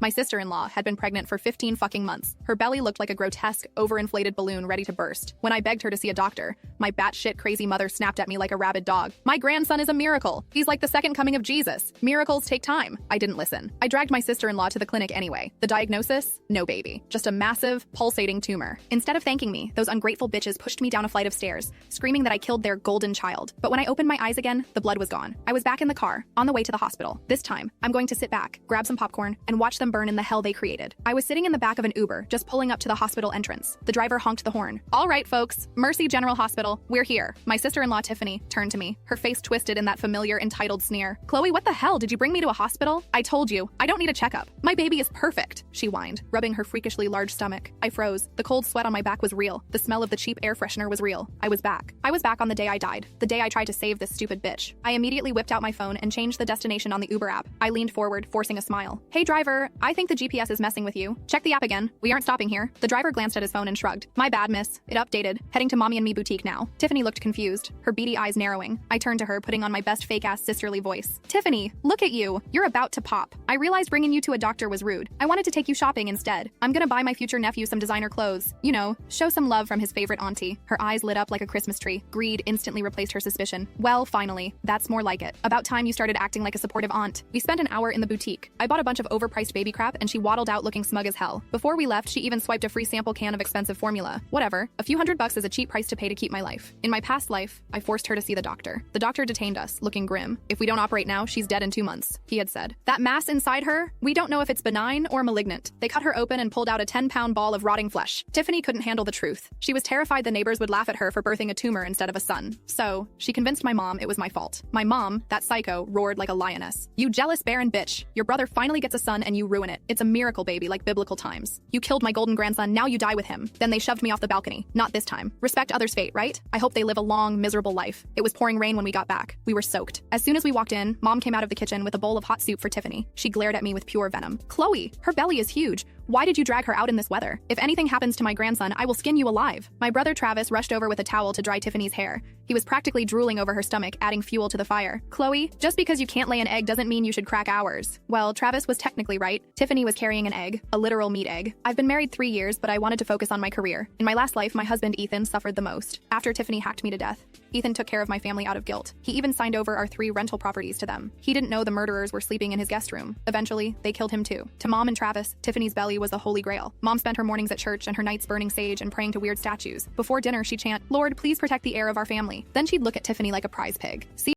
My sister-in-law had been pregnant for 15 fucking months. Her belly looked like a grotesque, overinflated balloon ready to burst. When I begged her to see a doctor, my batshit crazy mother snapped at me like a rabid dog. My grandson is a miracle. He's like the second coming of Jesus. Miracles take time. I didn't listen. I dragged my sister-in-law to the clinic anyway. The diagnosis? No baby. Just a massive, pulsating tumor. Instead of thanking me, those ungrateful bitches pushed me down a flight of stairs, screaming that I killed their golden child. But when I opened my eyes again, the blood was gone. I was back in the car, on the way to the hospital. This time, I'm going to sit back, grab some popcorn, and watch them burn in the hell they created. I was sitting in the back of an Uber, just pulling up to the hospital entrance. The driver honked the horn. All right, folks, Mercy General Hospital, we're here. My sister-in-law, Tiffany, turned to me, her face twisted in that familiar entitled sneer. Chloe, what the hell? Did you bring me to a hospital? I told you, I don't need a checkup. My baby is perfect, she whined, rubbing her freakishly large stomach. I froze. The cold sweat on my back was real. The smell of the cheap air freshener was real. I was back. I was back on the day I died, the day I tried to save this stupid bitch. I immediately whipped out my phone and changed the destination on the Uber app. I leaned forward, forcing a smile. Hey driver, I think the GPS is messing with you. Check the app again. We aren't stopping here. The driver glanced at his phone and shrugged. My bad, miss. It updated. Heading to Mommy and Me boutique now. Tiffany looked confused, her beady eyes narrowing. I turned to her, putting on my best fake-ass sisterly voice. Tiffany, look at you. You're about to pop. I realized bringing you to a doctor was rude. I wanted to take you shopping instead. I'm gonna buy my future nephew some designer clothes. You know, show some love from his favorite auntie. Her eyes lit up like a Christmas tree. Greed instantly replaced her suspicion. Well, finally. That's more like it. About time you started acting like a supportive aunt. We spent an hour in the boutique. I bought a bunch of overpriced baby crap and she waddled out looking smug as hell. Before we left, she even swiped a free sample can of expensive formula. Whatever. A few $100 is a cheap price to pay to keep my life. In my past life, I forced her to see the doctor. The doctor detained us, looking grim. If we don't operate now, she's dead in 2 months, he had said. That mass inside her, we don't know if it's benign or malignant. They cut her open and pulled out a 10-pound ball of rotting flesh. Tiffany couldn't handle the truth. She was terrified the neighbors would laugh at her for birthing a tumor instead of a son. So, she convinced my mom it was my fault. My mom, that psycho, roared like a lioness. You jealous barren bitch. Your brother finally gets a son and you ruin it. It's a miracle baby like biblical times. You killed my golden grandson, now you die with him. Then they shoved me off the balcony. Not this time. Respect others' fate, right? I hope they live a long, miserable life. It was pouring rain when we got back. We were soaked. As soon as we walked in, Mom came out of the kitchen with a bowl of hot soup for Tiffany. She glared at me with pure venom. Chloe, her belly is huge. Why did you drag her out in this weather? If anything happens to my grandson, I will skin you alive. My brother Travis rushed over with a towel to dry Tiffany's hair. He was practically drooling over her stomach, adding fuel to the fire. Chloe, just because you can't lay an egg doesn't mean you should crack ours. Well, Travis was technically right. Tiffany was carrying an egg, a literal meat egg. I've been married 3 years, but I wanted to focus on my career. In my last life, my husband Ethan suffered the most. After Tiffany hacked me to death, Ethan took care of my family out of guilt. He even signed over our 3 rental properties to them. He didn't know the murderers were sleeping in his guest room. Eventually, they killed him too. To Mom and Travis, Tiffany's belly was the holy grail. Mom spent her mornings at church and her nights burning sage and praying to weird statues. Before dinner, she'd chant, "Lord, please protect the heir of our family." Then she'd look at Tiffany like a prize pig. See